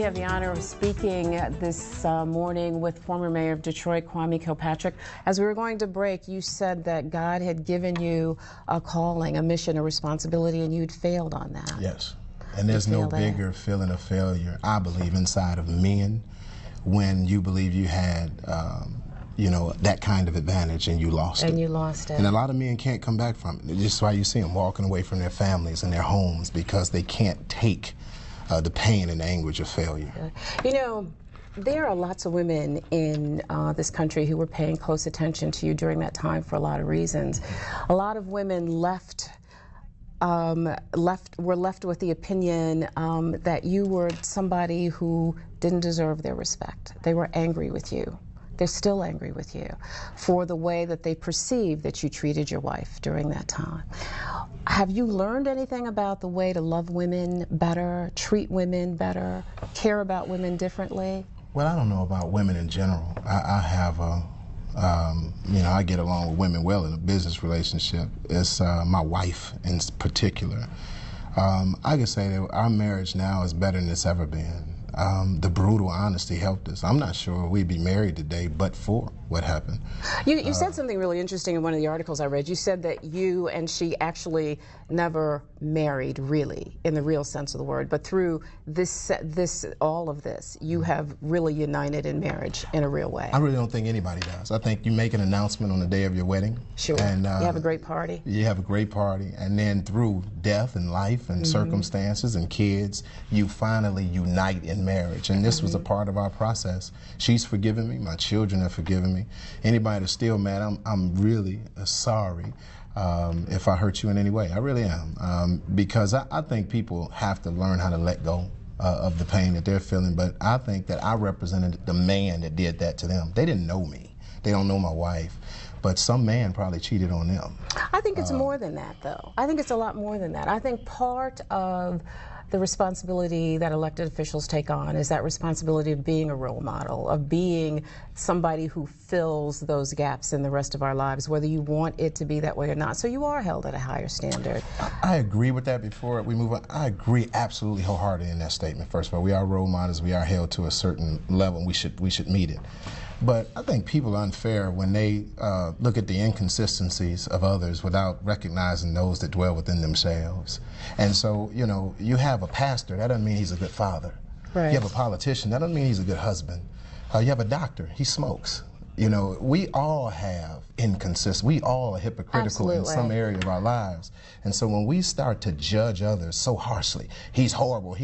have the honor of speaking this morning with former Mayor of Detroit, Kwame Kilpatrick. As we were going to break, you said that God had given you a calling, a mission, a responsibility, and you'd failed on that. Yes, and there's no bigger feeling of failure, I believe, inside of men when you believe you had, you know, that kind of advantage and you lost it. And you lost it. And a lot of men can't come back from it. It's just why you see them walking away from their families and their homes, because they can't take the pain and anguish of failure. You know, there are lots of women in this country who were paying close attention to you during that time for a lot of reasons. A lot of women were left with the opinion that you were somebody who didn't deserve their respect. They were angry with you. They're still angry with you for the way that they perceived that you treated your wife during that time. Have you learned anything about the way to love women better, treat women better, care about women differently? Well, I don't know about women in general. I have a, you know, I get along with women well in a business relationship. It's my wife in particular. I can say that our marriage now is better than it's ever been. The brutal honesty helped us. I'm not sure we'd be married today but for what happened. You said something really interesting in one of the articles I read. You said that you and she actually never married, really, in the real sense of the word, but through all of this, you have really united in marriage in a real way. I really don't think anybody does. I think you make an announcement on the day of your wedding. Sure. And you have a great party. You have a great party, and then through death and life and circumstances and kids, you finally unite in marriage. And this was a part of our process. She's forgiven me. My children have forgiven me. Anybody that's still mad, I'm really sorry if I hurt you in any way. I really am. Because I think people have to learn how to let go of the pain that they're feeling. But I think that I represented the man that did that to them. They didn't know me. They don't know my wife. But some man probably cheated on them. I think it's more than that, though. I think it's a lot more than that. I think part of the responsibility that elected officials take on is that responsibility of being a role model, of being somebody who fills those gaps in the rest of our lives, whether you want it to be that way or not. So you are held at a higher standard. I agree with that. Before we move on, I agree absolutely wholeheartedly in that statement. First of all, we are role models. We are held to a certain level, and we should meet it. But I think people are unfair when they look at the inconsistencies of others without recognizing those that dwell within themselves. And so, you know, you have a pastor, that doesn't mean he's a good father. Right. You have a politician, that doesn't mean he's a good husband. You have a doctor, he smokes. You know, we all have inconsistency. We all are hypocritical in some area of our lives. And so when we start to judge others so harshly, he's horrible,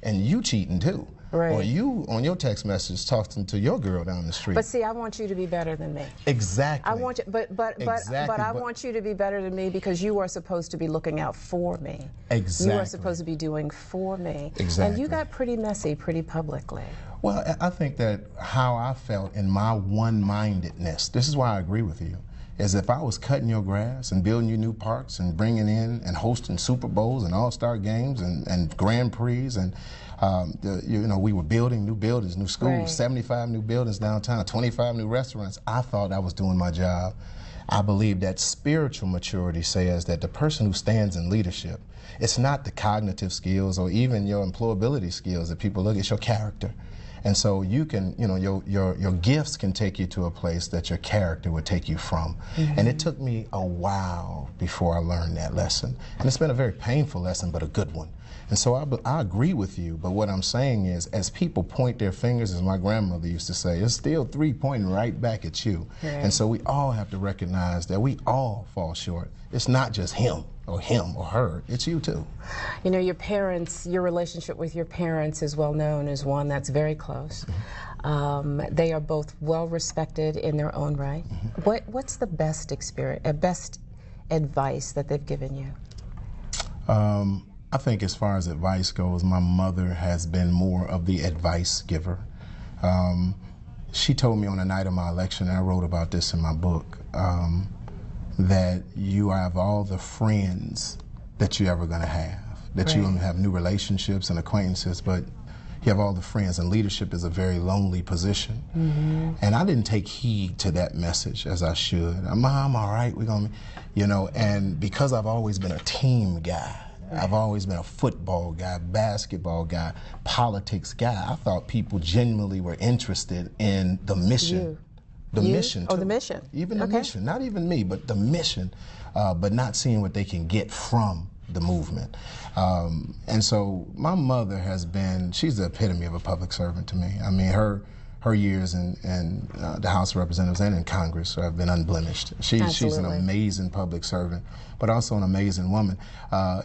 and you cheating too. Right. Or you, on your text message, talking to your girl down the street. But see, I want you to be better than me. Exactly. I want you, but I want you to be better than me because you are supposed to be looking out for me. Exactly. You are supposed to be doing for me. Exactly. And you got pretty messy pretty publicly. Well, I think that how I felt in my one-mindedness, this is why I agree with you, is if I was cutting your grass and building you new parks and bringing in and hosting Super Bowls and All-Star games and Grand Prix and you know, we were building new buildings, new schools, right. 75 new buildings downtown, 25 new restaurants. I thought I was doing my job. I believe that spiritual maturity says that the person who stands in leadership, it's not the cognitive skills or even your employability skills that people look at, it's your character. And so you can, you know, your gifts can take you to a place that your character would take you from. And it took me a while before I learned that lesson. And it's been a very painful lesson, but a good one. And so I agree with you, but what I'm saying is, as people point their fingers, as my grandmother used to say, it's still three pointing right back at you. Right. And so we all have to recognize that we all fall short. It's not just him or her, it's you too. You know, your parents, your relationship with your parents is well known as one that's very close. They are both well respected in their own right. What's the best best advice that they've given you? I think as far as advice goes, my mother has been more of the advice giver. She told me on the night of my election, and I wrote about this in my book, that you have all the friends that you're ever going to have, that right. You're going to have new relationships and acquaintances, but you have all the friends, and leadership is a very lonely position. And I didn't take heed to that message as I should. Mom, all right, we're going to, you know, and because I've always been a team guy, I've always been a football guy, basketball guy, politics guy. I thought people genuinely were interested in the mission. The mission, too. Oh, the mission. Even the mission. Not even me, but the mission, but not seeing what they can get from the movement. And so my mother has been, she's the epitome of a public servant to me. I mean, her years in the House of Representatives and in Congress have been unblemished. She's an amazing public servant, but also an amazing woman.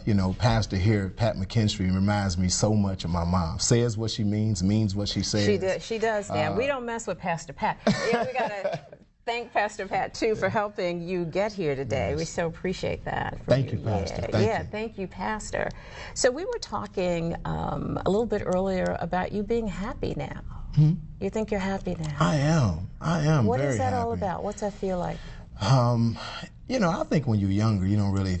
You know, Pastor here, Pat McKinstry, reminds me so much of my mom. Says what she means what she says. She does now. We don't mess with Pastor Pat. Yeah, we got to thank Pastor Pat, too, for helping you get here today. Yes. We so appreciate that. Thank you, Pastor. Thank you, Pastor. So we were talking a little bit earlier about you being happy now. Hmm? You think you're happy now? I am. What very is that happy. all about? What's that feel like? You know, I think when you're younger, you don't really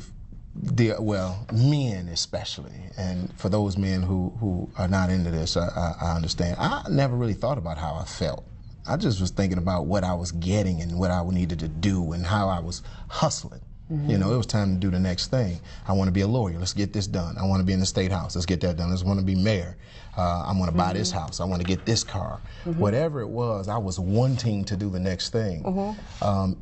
deal, well, men especially, and for those men who are not into this, I understand. I never really thought about how I felt. I just was thinking about what I was getting and what I needed to do and how I was hustling. Mm-hmm. You know, it was time to do the next thing. I want to be a lawyer. Let's get this done. I want to be in the state house. Let's get that done. I want to be mayor. I want to buy this house. I want to get this car. Whatever it was, I was wanting to do the next thing.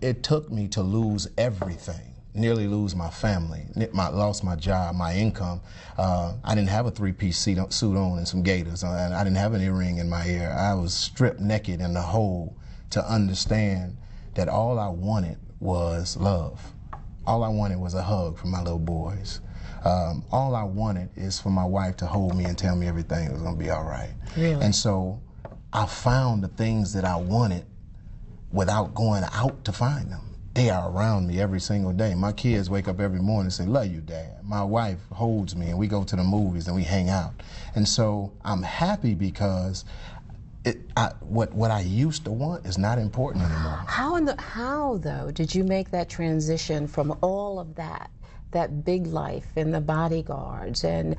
It took me to lose everything, nearly lose my family, lost my job, my income. I didn't have a three-piece suit on and some gaiters. I didn't have an earring in my ear. I was stripped naked in the hole to understand that all I wanted was love. All I wanted was a hug from my little boys. All I wanted is for my wife to hold me and tell me everything was going to be all right. Really? And so I found the things that I wanted without going out to find them. They are around me every single day. My kids wake up every morning and say, "Love you, Dad." My wife holds me and we go to the movies and we hang out. And so I'm happy because what I used to want is not important anymore. How though did you make that transition from all of that big life and the bodyguards and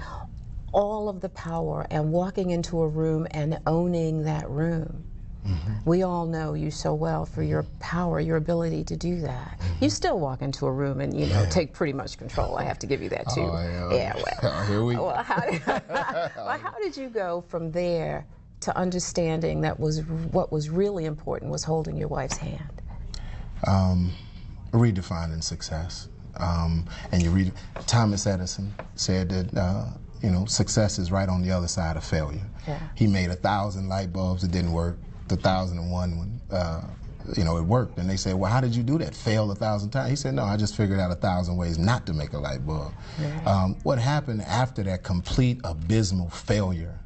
all of the power and walking into a room and owning that room? We all know you so well for your power, your ability to do that. You still walk into a room and, you know, take pretty much control. I have to give you that, too. Here we well, how did you go from there to understanding that what was really important was holding your wife's hand? Redefining success. And you read, Thomas Edison said that, you know, success is right on the other side of failure. Yeah. He made 1,000 light bulbs that didn't work. The 1,001 one, you know, it worked. And they said, "Well, how did you do that? Failed 1,000 times?" He said, "No, I just figured out 1,000 ways not to make a light bulb." Right. What happened after that complete abysmal failure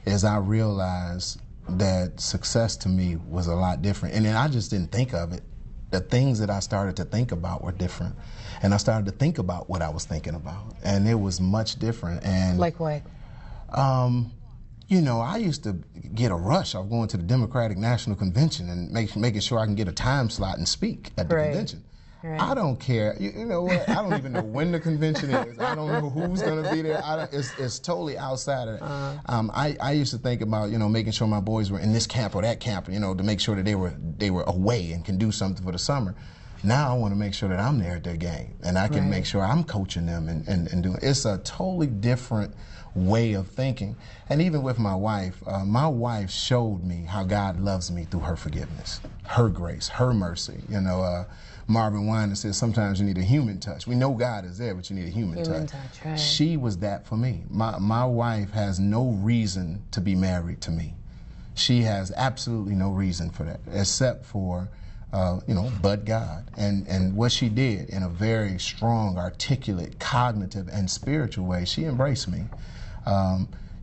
is I realized that success to me was a lot different. And then I just didn't think of it. The things that I started to think about were different. And I started to think about what I was thinking about. And it was much different. And like what? You know, I used to get a rush of going to the Democratic National Convention and making sure I can get a time slot and speak at the convention. Right. I don't care. You know what? I don't even know when the convention is. I don't know who's going to be there. It's totally outside of it. I used to think about, you know, making sure my boys were in this camp or that camp, you know, to make sure that they were away and can do something for the summer. Now I want to make sure that I'm there at their game and I can make sure I'm coaching them and doing. It's a totally different way of thinking. And even with my wife showed me how God loves me through her forgiveness, her grace, her mercy. You know, Marvin Winer says sometimes you need a human touch. We know God is there, but you need a human touch. Right. She was that for me. My wife has no reason to be married to me. She has absolutely no reason for that, except for you know, but God. And what she did in a very strong, articulate, cognitive, and spiritual way, she embraced me.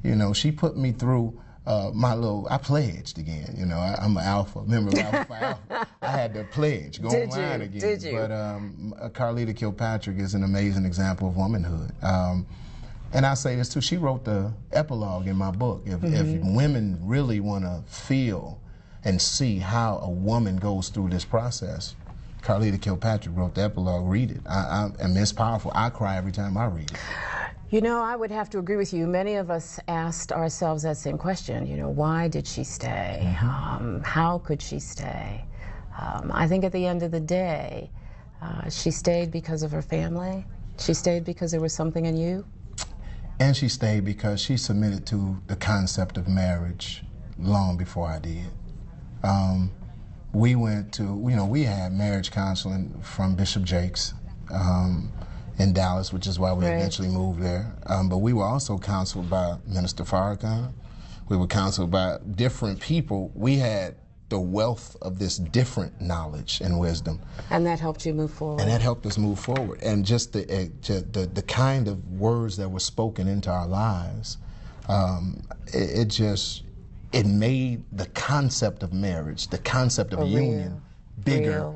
You know, she put me through I pledged again. You know, I'm an alpha, member of Alpha. I had to pledge, go online again. Did you? But Carlita Kilpatrick is an amazing example of womanhood. And I say this too, she wrote the epilogue in my book. If women really want to feel and see how a woman goes through this process, Carlita Kilpatrick wrote the epilogue. Read it. And it's powerful. I cry every time I read it. You know, I would have to agree with you. Many of us asked ourselves that same question. You know, why did she stay? How could she stay? I think at the end of the day, she stayed because of her family. She stayed because there was something in you. And she stayed because she submitted to the concept of marriage long before I did. We went to, we had marriage counseling from Bishop Jakes in Dallas, which is why we eventually moved there. But we were also counseled by Minister Farrakhan. We were counseled by different people. We had the wealth of this different knowledge and wisdom. And that helped you move forward. And that helped us move forward. And just the kind of words that were spoken into our lives, it made the concept of marriage, the concept of a union, bigger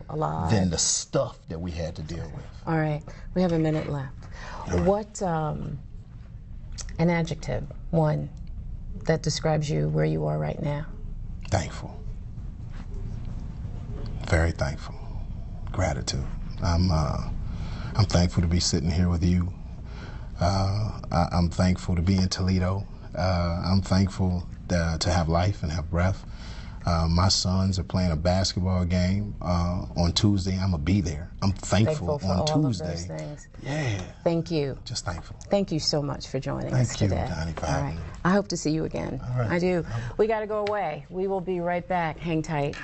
than the stuff that we had to deal with. All right, we have a minute left. Right. What, an adjective, one, that describes you where you are right now? Thankful. Very thankful. Gratitude. I'm thankful to be sitting here with you. I'm thankful to be in Toledo. I'm thankful to have life and have breath. My sons are playing a basketball game on Tuesday. I'm gonna be there. I'm thankful for on all Tuesday. Of those things. Yeah. Thank you. Just thankful. Thank you so much for joining us today. Thank you, Doni. All right. I hope to see you again. All right. I do. We got to go away. We will be right back. Hang tight.